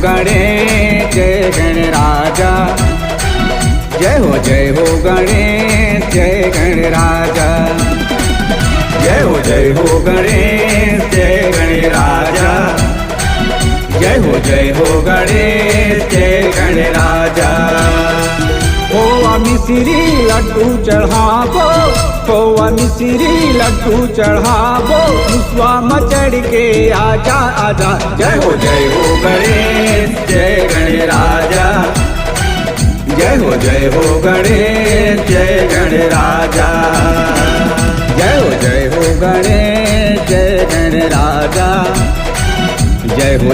गणेश जय गणराजा। जय हो गणेश जय गणराजा। जय हो गणेश जय गणराजा। जय हो गणेश जय गणराजा। खोवा मिश्री लड्डू चढ़ावो, खोवा मिश्री लड्डू चढ़ावो, मुसवा मचड़ के आजा आजा। जय हो गणेश जय गणराजा। जय हो गणेश जय गणराजा। जय हो गणेश जय गणराजा। जय हो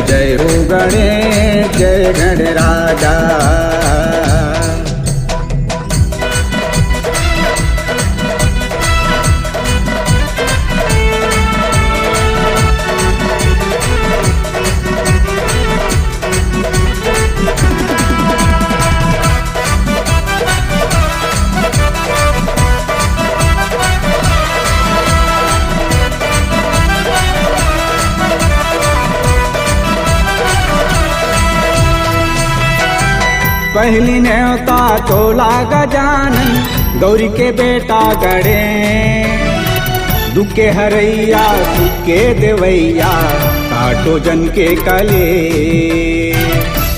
गणेश जय गणराजा। पहली न्योता तोला गजानन, गौरी के बेटा गणेश। दुख के हरैया सुख के देवैया, काटो जन के कले,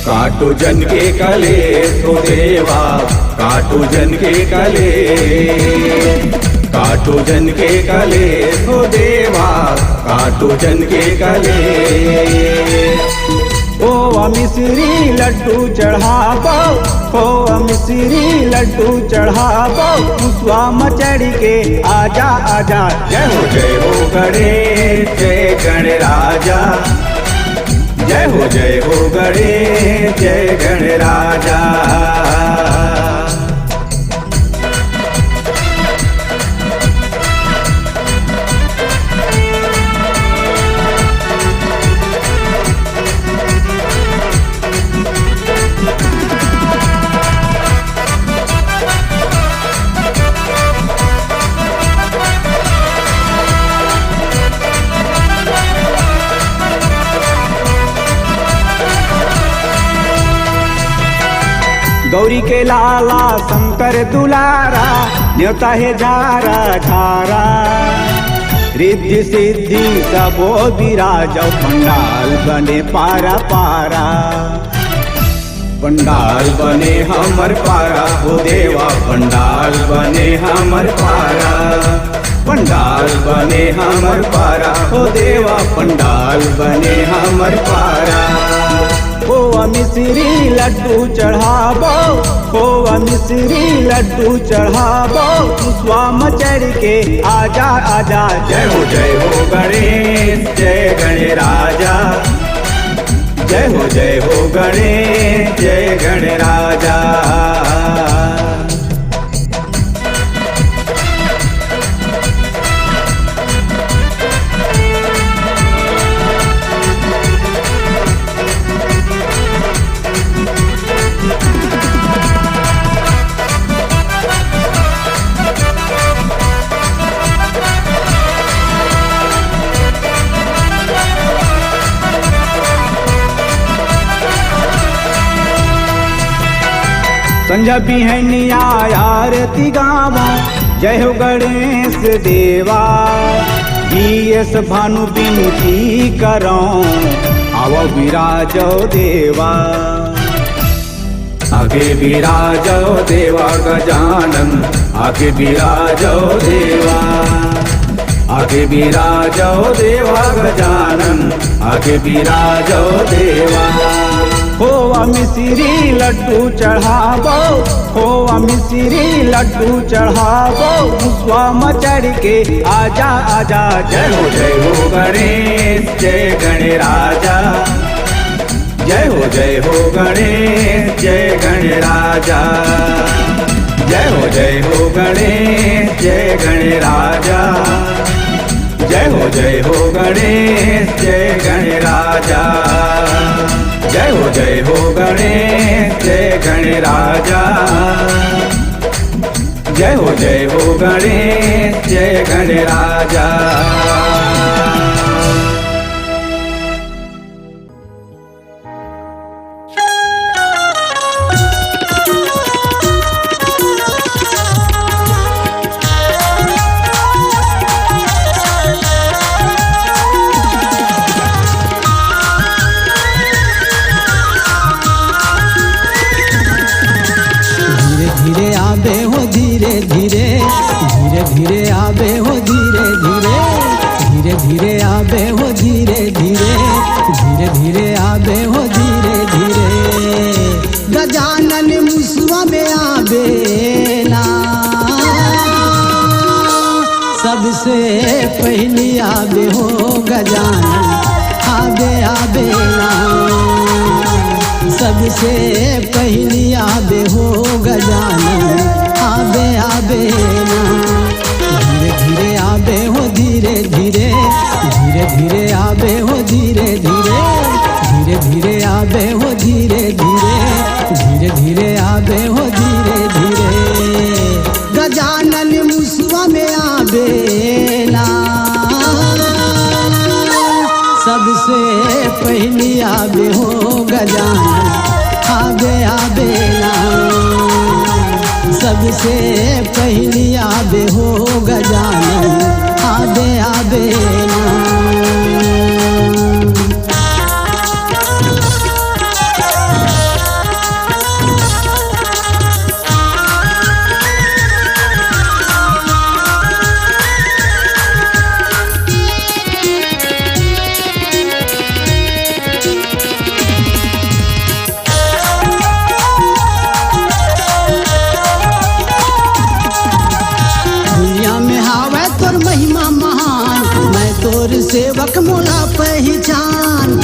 काटो जन के कले तो देवा, काटो जन के कले, काटो जन के कले तो देवा, काटो जन के कले। खोवा मिश्री लड्डू चढ़ावो, खोवा मिश्री लड्डू चढ़ावो, मुसवा मचड़ के आजा आजा। जय हो गणेश जय गणराजा। जय हो गणेश जय गणराजा। गौरी के लाला शंकर दुलारा, न्योता है झारा झारा। रिद्धि सिद्धि सबो विराजो, पंडाल बने पारा पारा, पंडाल बने हमर पारा हो देवा, पंडाल बने हमर पारा, पंडाल बने हमर पारा हो देवा, पंडाल बने हमर पारा। खोवा मिश्री लड्डू चढ़ावो, खोवा मिश्री लड्डू चढ़ावो, मुसवा मचड़ के आजा आजा। जय हो गणेश जय गणराजा। जय हो गणेश जय गणराजा। संझा बिहनिया आरती गावा, जय हो गणेश देवा। जीएस भानु बिनती करो, आओ विराजो देवा। आगे विराजो देवा गजानन, आगे विराजो देवा। आगे विराजो देवा गजानन, आगे विराजो देवा। खोवा मिश्री लड्डू चढ़ावो, खोवा मिश्री लड्डू चढ़ावो, मुसवा मचड़ के आजा आजा। जय हो गणेश जय गणराजा। जय हो गणेश जय गणराजा। जय हो गणेश जय गणराजा। जय हो गणेश जय गणराजा। जय हो गणेश जय गणराजा। जय हो गणेश जय गणराजा। धीरे धीरे धीरे आबे हो धीरे धीरे धीरे धीरे आबे हो धीरे धीरे धीरे धीरे आबे हो धीरे धीरे गजानन मुसवा में आबे ना सबसे पहली आबे हो गजानन आबे आबे ना सबसे पहली आबे हो गजानन आबे आबे ना धीरे धीरे आबे हो धीरे धीरे धीरे धीरे आबे हो धीरे धीरे धीरे धीरे आबे हो धीरे धीरे धीरे धीरे आबे हो धीरे धीरे गजानन मुसवा में आबे ना सबसे पहली आबे हो गजानन आबे आबे ना सबसे पहली आबे हो गजानन आबे आबे ना महिमा महान मैं तोर सेवक मोला पहचान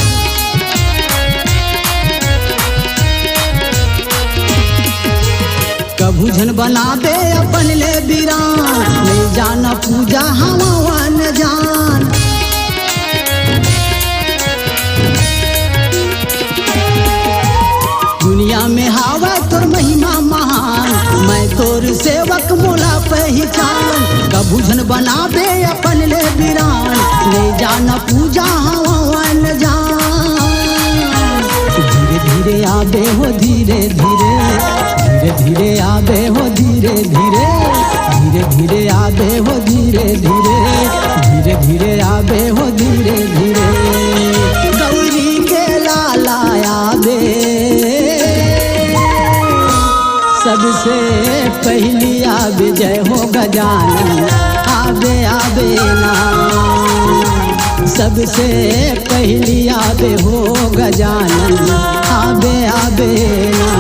कभू झन बनाबे अपन ले बिरान नहीं जाना पूजा हवा न जान दुनिया में हावा तोर महिमा महान मैं तोर सेवक मोला पहचान कभू झन बनाबे अपन ले बिरान ले जाना पूजा हवा न जान धीरे धीरे आबे हो धीरे धीरे धीरे धीरे आबे हो धीरे धीरे धीरे धीरे आबे हो धीरे धीरे धीरे धीरे आबे हो धीरे धीरे गौरी के लाला आबे सबसे पहली आबे जय हो गजानन आबे आबे ना सबसे पहली आबे हो गजानन आबे आबे ना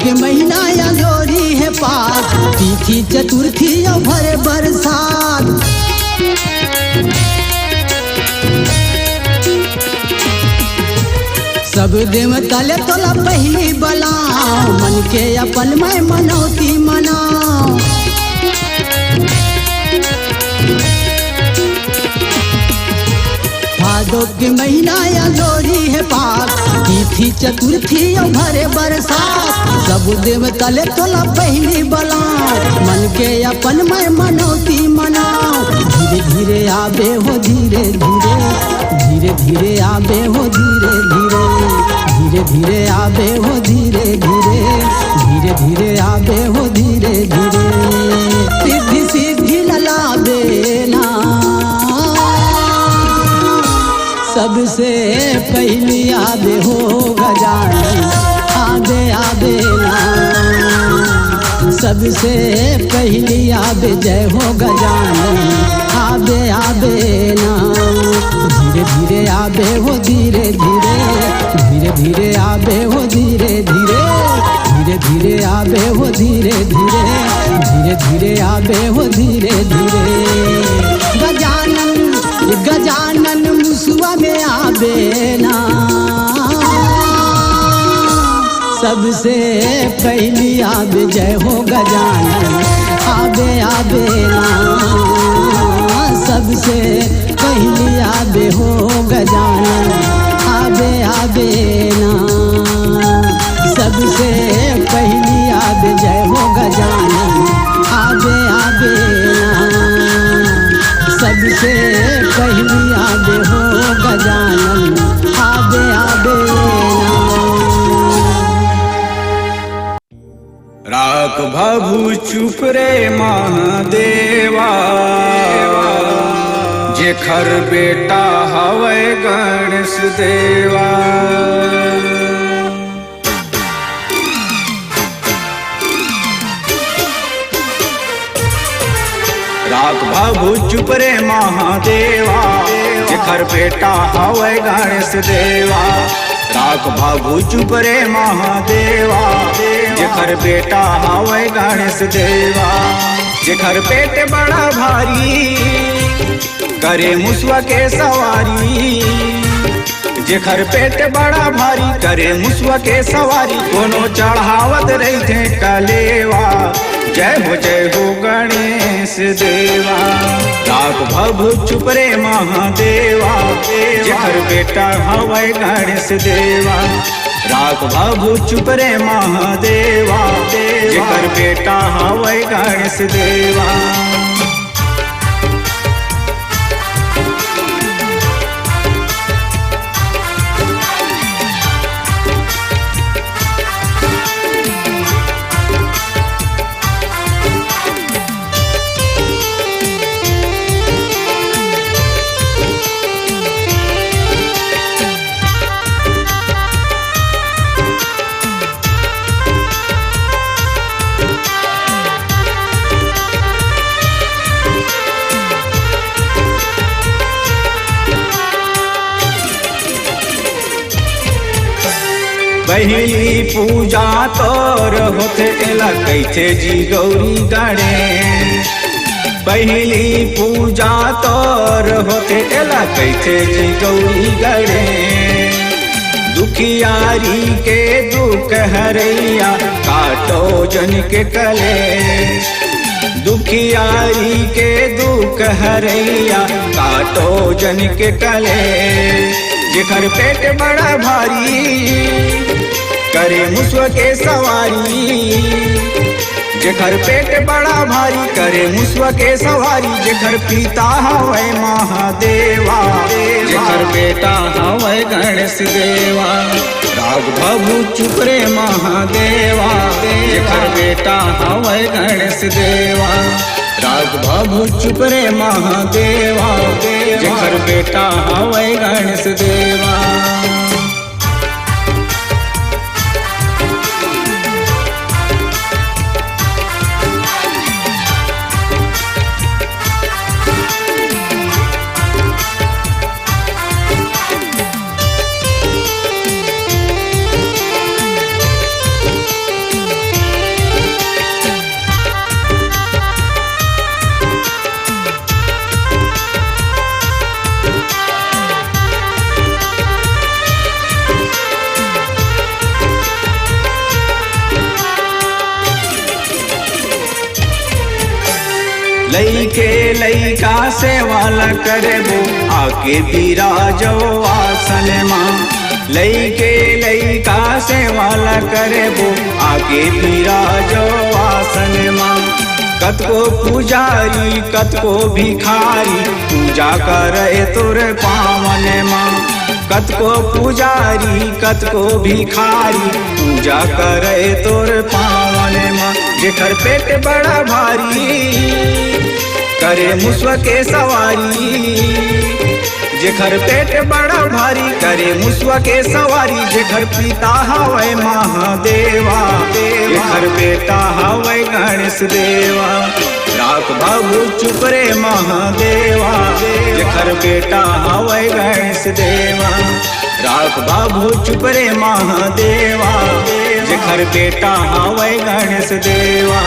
के महीना या लोरी है पास तिथि चतुर्थी या भरे बरसात सब देव तले तोला पहली बला मन के अपन मैं मनौती मनाओ भादो के महीना या लोरी है पास तिथि चतुर्थी भरे बरसात सब देव तले तोला पहली बला मन के अपन मैं मनौती मनाओ धीरे धीरे आबे हो धीरे धीरे धीरे धीरे आबे हो धीरे धीरे धीरे धीरे आबे हो धीरे धीरे धीरे धीरे आबे हो धीरे धीरे सिद्धि सिद्धि ललाबे ना सबसे पहली आबे हो गजानन आबे आबे ना सबसे पहली आबे जय हो गजानन आबे आबे ना धीरे धीरे आबे हो धीरे धीरे धीरे धीरे आबे हो धीरे धीरे धीरे धीरे आबे हो धीरे धीरे धीरे धीरे आबे हो धीरे धीरे गजानन गजानन मुसवा में आबे ना सबसे पहली आबे जय हो गजानन आबे आबे ना सबसे पहली आबे हो गजानन आबे आबे ना सबसे पहली आबे जय हो गजानन आबे आबे ना सबसे पहली आबे हो गजानन, आबे आबे राख बाबू चुप रे महादेवा, जेखर बेटा हवे गणेश देवा। राख बाबू चुप रे महादेवा, जेखर बेटा हवे गणेश देवा। राख बाबू चुप रे महादेवा, जेखर बेटा हवे गणेश देवा। जेखर पेट बड़ा भारी करे मुसवा के सवारी, जेखर पेट बड़ा भारी करे मुसवा के सवारी। कोनो चढ़ावत रही थे कलेवा, जय हो गणेश देवा। राख बाबू चुप रे महादेवा, जेखर बेटा हवे गणेश देवा। राख बाबू चुप रे महादेवा, जेखर बेटा हवे गणेश देवा। पहली पूजा तोर होते एला कैथे जी गौरी गणेश। पहली पूजा तोर होते एला कैथे जी गौरी गणेश। दुखियारी के दुख हरैया, काटो जन के कलेश। दुखियारी के दुख हरैया, काटो जन के कलेश। जेखर पेट बड़ा भारी करे मुसवा के सवारी, जेखर पेट बड़ा भारी करे मुसवा के सवारी। जेखर पिता हवे महादेवा, जेखर बेटा हवे गणेश देवा। राख बाबू चुप रे महादेवा, जेखर बेटा हवे गणेश देवा। राख बाबू चुप रे महादेवा, जेखर बेटा हवे गणेश देवा। लइके लइका से वाला करेबो, आके बिराजो आसन माँ। लइके लइका से वाला करेबो, आके बिराजो आसन माँ। कतको पुजारी कतको भिखारी, पूजा करे तोर पावन माँ। कतको पुजारी कतको भिखारी, पूजा करे तोर पावन माँ। जेखर पेट बड़ा भारी करे मुसवा के सवारी, जेखर पेट बड़ा भारी करे मुसवा के सवारी। जेखर पिता हवे महादेवा, जेखर बेटा हवे गणेश देवा। राख बाबू चुप रे महादेवा, जेखर बेटा हवे गणेश देवा। राख बाबू चुप रे महादेवा, जेखर बेटा हवे गणेश देवा।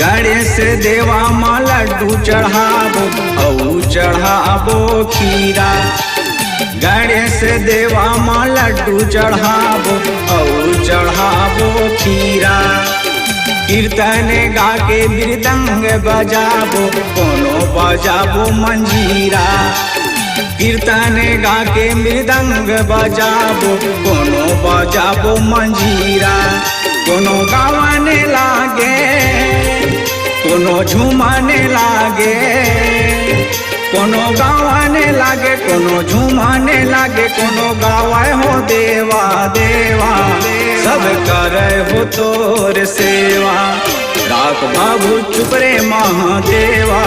गणेश देवा माँ लड्डू चढ़ाबो औ चढ़ाबो खीरा। गणेश देवा माँ लड्डू चढ़ाबो औ चढ़ाबो खीरा। कीर्तन गा के मृदंग बजाबो कोनो बजाबो मंजीरा। कीर्तन गा के मृदंग बजाबो कोनो बजाबो मंजीरा। कोनो गावने लागे कोनो झूमने लागे, कोनो गावने लागे कोनो झूमने लागे, कोनो गावे हो देवा देवा सब करे हो तोर सेवा। राख बाबू चुप रे महादेवा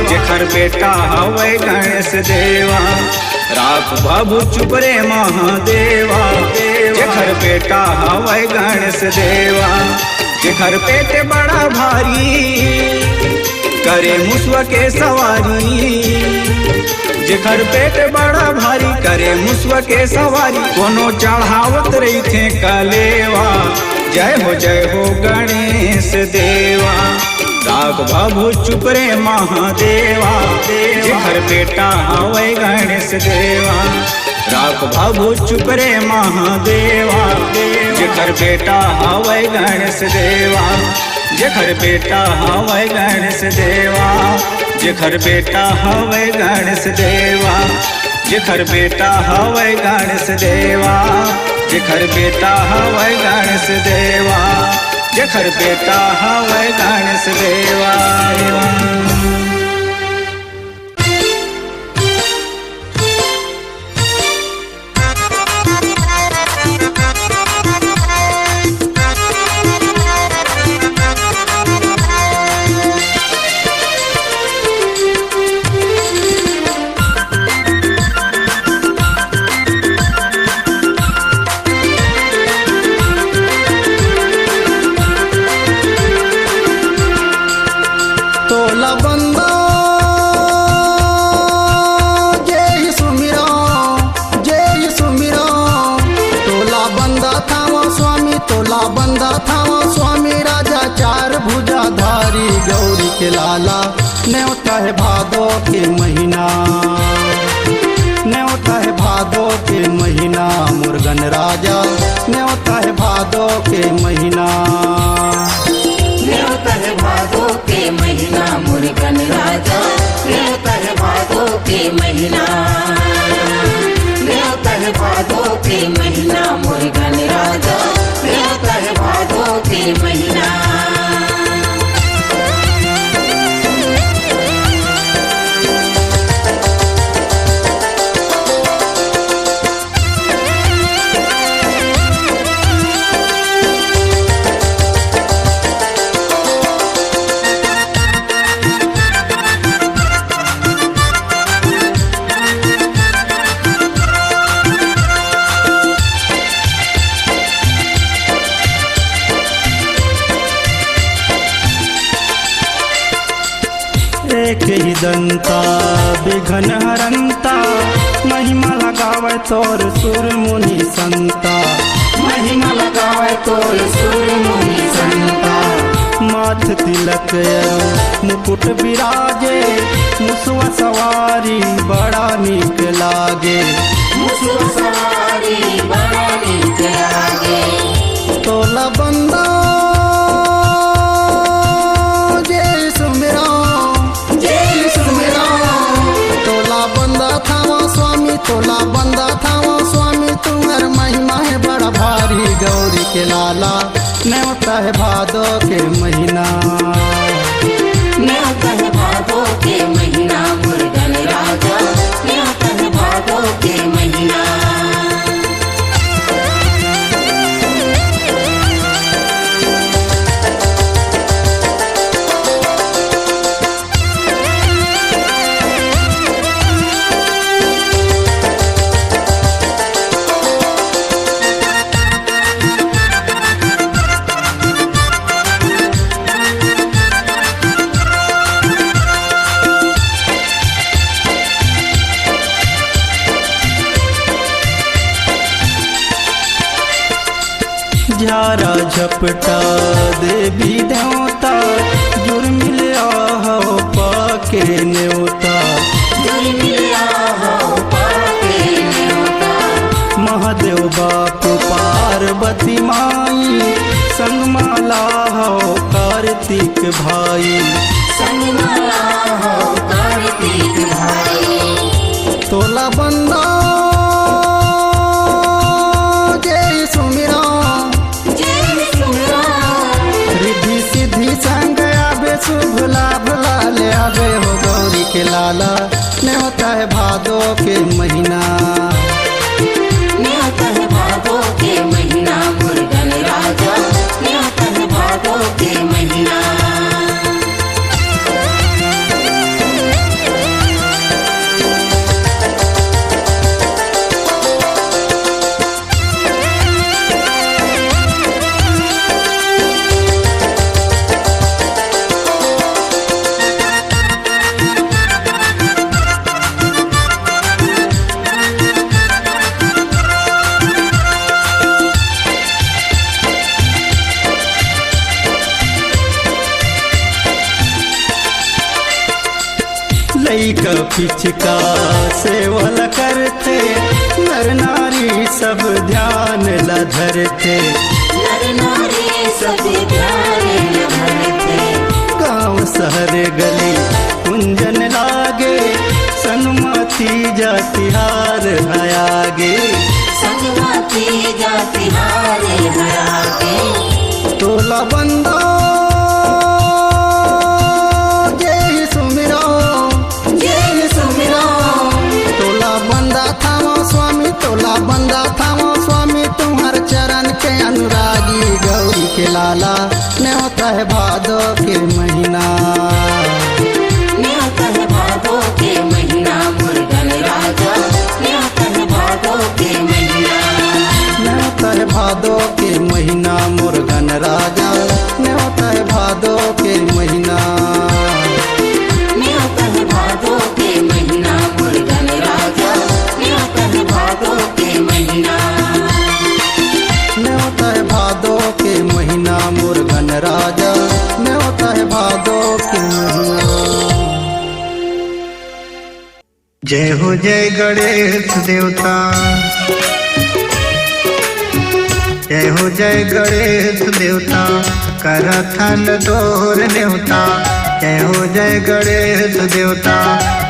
जेखर बेटा हवे गणेश देवा। राख बाबू चुप रे महादेवा जेखर बेटा हवे गणेश देवा। जेखर पेट बड़ा भारी करे मुसवा के सवारी। जेखर पेट बड़ा भारी करे मुसवा के सवारी, कोनो चढ़ावत रही थे कलेवा। जय हो गणेश देवा। राग बाबू चुप रे महादेवा जेखर बेटा हवे गणेश देवा। राग बाबू चुप रे महादेवा जेखर बेटा हवे गणेश देवा। जेखर बेटा हवे गणेश देवा। जेखर बेटा हवे गणेश देवा। जेखर बेटा हवे गणेश देवा। जेखर बेटा हवे गणेश देवा। जेखर बेटा हवे गणेश देवा। तोला बंदा जय सुमिरा जय सुमिरा। तोला बंदा थावा स्वामी तोला बंदा थावा स्वामी। राजा चार भुजाधारी गौरी के लाला। न्योता है भादो के महीना न्योता है भादो के महीना। मुर्गन राजा न्योता है भादो के महीना। न्योता है भादो के महीना मुर्गन राजा। न्योता है भादो के महीना। न्योता है भादो के महीना मुर्गन राजा। न्योता है भादो के महीना। एक ही दंता विघ्न हरंता। महिमा लगावे तोर सुर मुनि संता। महिमा लगावे तोर सुर मुनि संता। माथ तिलक मुकुट विराजे। मुसवा सवारी बड़ा नीक लागे। मुसवा सवारी बड़ा नीक लागे। तोला बंदा जय सुमिरा जय सुमिरा। तोला बंदा थावा स्वामी तोला बंदा थावा स्वामी। तुम्हार महिमा है बड़ा भारी गौरी के लाला। न्योता है भादो के महीना न्योता है भादो के महीना मुर्गन राजा। न्योता है भादो के महीना। झारा झपटा देवी देवता। न्योता, जुड़ मिलिया हो पाके न्योता। महादेव बापू पार्वती माई, संग माला हो कार्तिक भाई, संग माला हो कार्तिक भाई। तोला बंदा जय सुमिरा, जय सुमिरा, रिद्धि सिद्धि संग आवे, शुभ लाभ लाले आवे हो गौरी के लाला। न्योता है भादो के महीना, न्योता है भादो के महीना, मुर्गन राजा न्योता है भादो के महीना। लइका पिचका सेवल करते, नर नारी सब ध्यान ला धरते, नर नारी सब ध्यान धरते। गाँव शहर गली कुंजन लागे, सनुमती जातिहार है आगे, संगमती जाति हारे हरागे। तोला बंदा जय सुमिरा, जय सुमिरा, तोला बंदा थामो स्वामी, तोला बंदा थामो स्वामी, तुम्हार चरण के अनुरागी गौरी के लाला। न्योता है भादो के महीना, न्योता है भादो के महीना, मुर्गन राजा न्योता है भादो के महीना। न्योता है भादो के महीना, मुर्गन राजा न्योता है भादो के महीना। न्योता है भादो के महीना, मुर्गन राजा न्योता है भादो के महीना। न्योता है भादो के महीना, मुर्गन राजा न्योता है भादो के महीना। जय हो जय गणेश देवता, जय हो जय गणेश देवता, करथन तोर न्योता। जय हो जय गणेश देवता,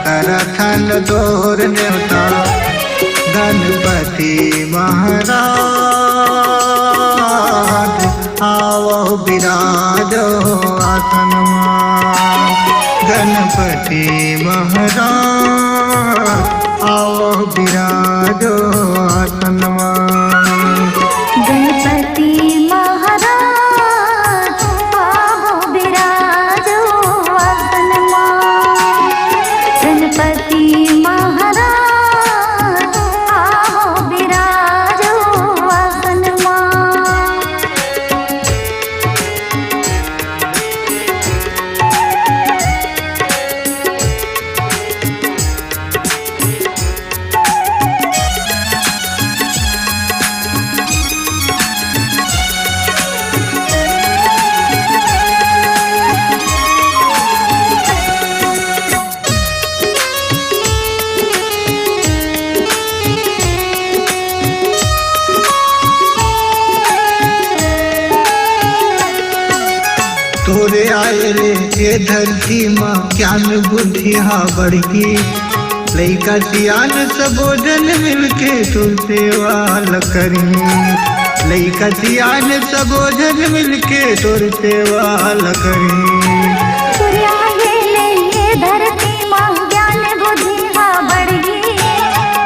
करथन तोर न्योता। गणपति महाराज आओ विराजो आसनमा। गणपति महाराज आओ विराजो आसनमा। गणपति महाराज आओ विराजो आसनमा। गणपति महाराज आओ विराजो आसनमा। तोरे आए रे ये धरती माँ, ज्ञान बुद्धि हाँ बढ़ी। लइका सियान सबो जन मिलके तुर सेवा करी। लइका सियान सबो जन मिलके तुर सेवा करी। सूर्या गेले ये धरती माँ, ज्ञान बुद्धि हाँ बढ़ी।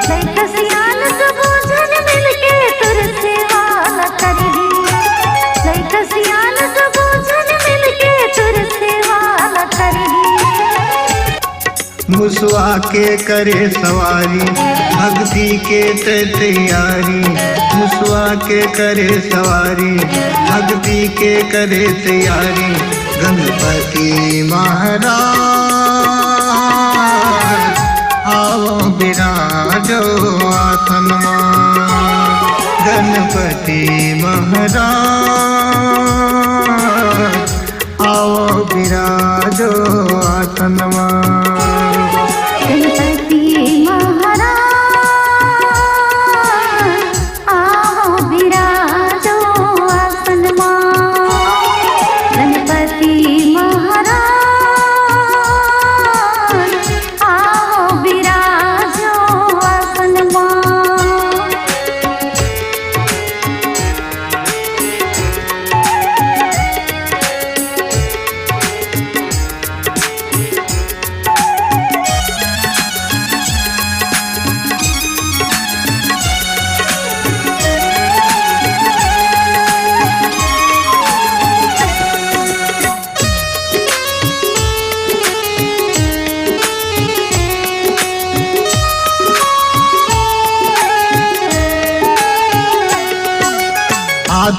लइका सियान सबो जन मिलके तुर सेवा करही। लइका सियान सबो जन मिलके तुर सेवा करही। मुसवा के करे सवारी, भक्ति के तैयारी। मुसवा के करे सवारी, भक्ति के करे तैयारी। गणपति महाराज आओ विराजो आसनमा। गणपति महाराज आओ विराजो आसनमा।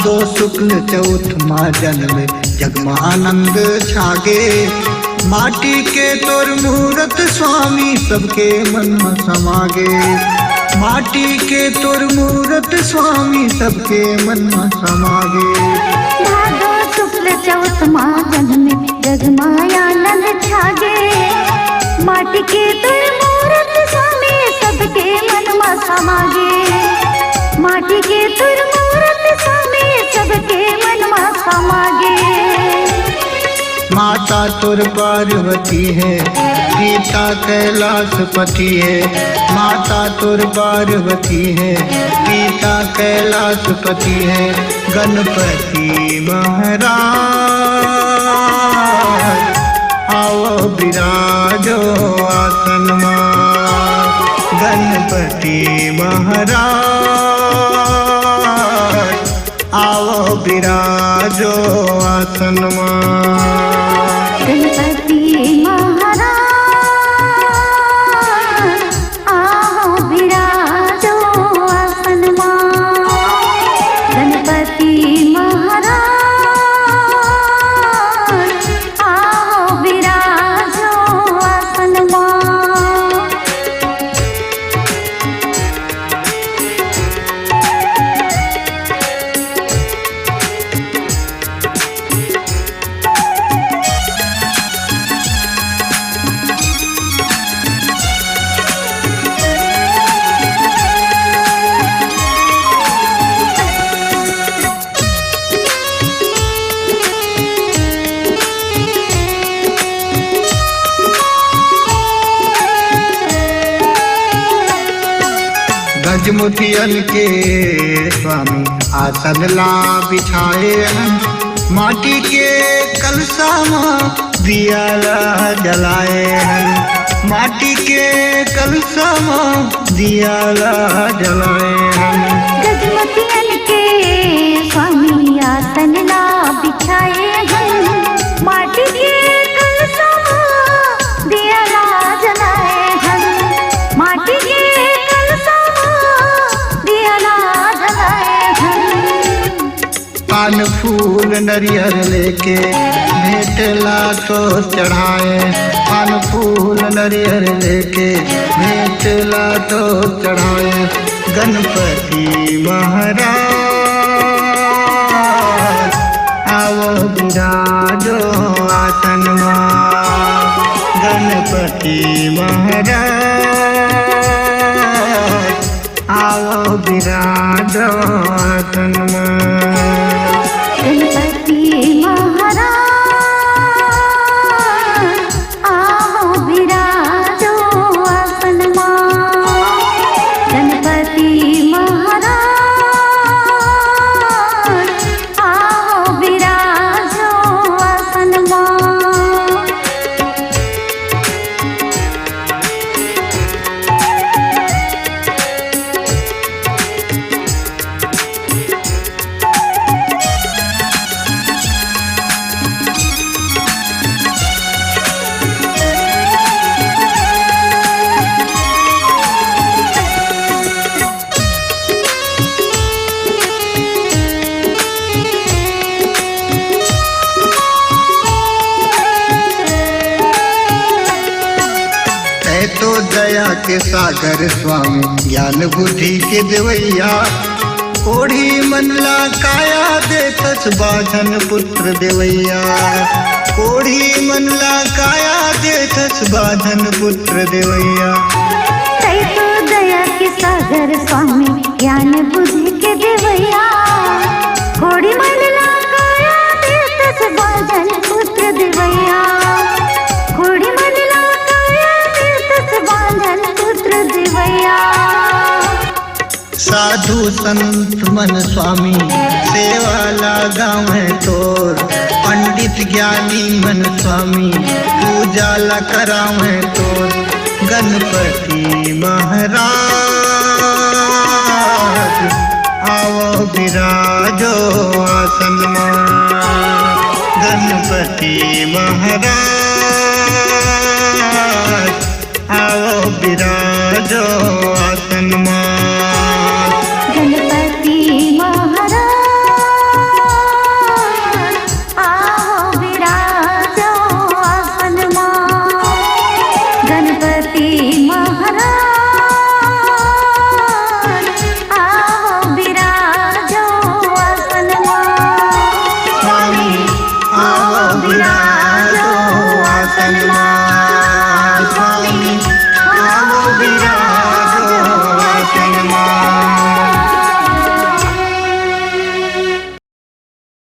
भादो शुक्ल चौथ माँ जन्म जगमा आनंद छागे। माटी के तोर मूरत स्वामी सबके मन में समागे। माटी के तोर मूरत स्वामी सबके मन में समागे। भादो शुक्ल चौथ माँ जन्म जगमायानंद छागे। माटी के तुर मूरत स्वामी सबके मन में समागे। माटी के तुर मूरत स्वामी सबके मन में समागे। माता तुर पार्वती है, पिता कैलाशपति है। माता तुर पार्वती है, पिता कैलाशपति है। गणपति महाराज आओ विराजो आसन मां। गणपति महाराज आओ विराजो आसन मां। गणपति महाराज आओ विराजो आसन मां। गणपति महाराज आओ विराजो आसन मां। गजमुखियन के स्वामी आसन ला बिछाए हैं। माटी के कलशा में दिया ला जलाए हैं। माटी के कलशा में दिया ला जलाए हैं। गजमतियन के स्वामी आसन ला बिछाए हैं। माटी के कलशा में दिया ला जलाए हैं। माटी के कलशा में दिया ला जलाए हैं। पान फूल नरियर लेके भेंट ला तो चढ़ाए। पान फूल नरियर लेके भेंट ला तो चढ़ाए। गणपति महाराज आओ विराजो आसन मां। गणपति महाराज आओ विराजो आसन मां। गणपति महाराज आओ विराजो आसन मां। गणपति महाराज आओ विराजो आसन मां। तो दया के सागर स्वामी ज्ञान बुद्धि के देवैया। ओढ़ी मनला काया देतस बाझन पुत्र देवैया। ओढ़ी मनला काया देतस बाझन पुत्र देवैया। तो दया के सागर स्वामी ज्ञान बुद्धि के देवैया। घोड़ी मनला काया देतस बाझन पुत्र देवैया। घोड़ी मनला काया देतस बाझन पुत्र देवैया। साधु संत मन स्वामी सेवा लगाव है तोर। पंडित ज्ञानी मन स्वामी पूजा ला कराव है तोर। गणपति महाराज आओ विराजो आसन मां। गणपति महाराज आओ विराजो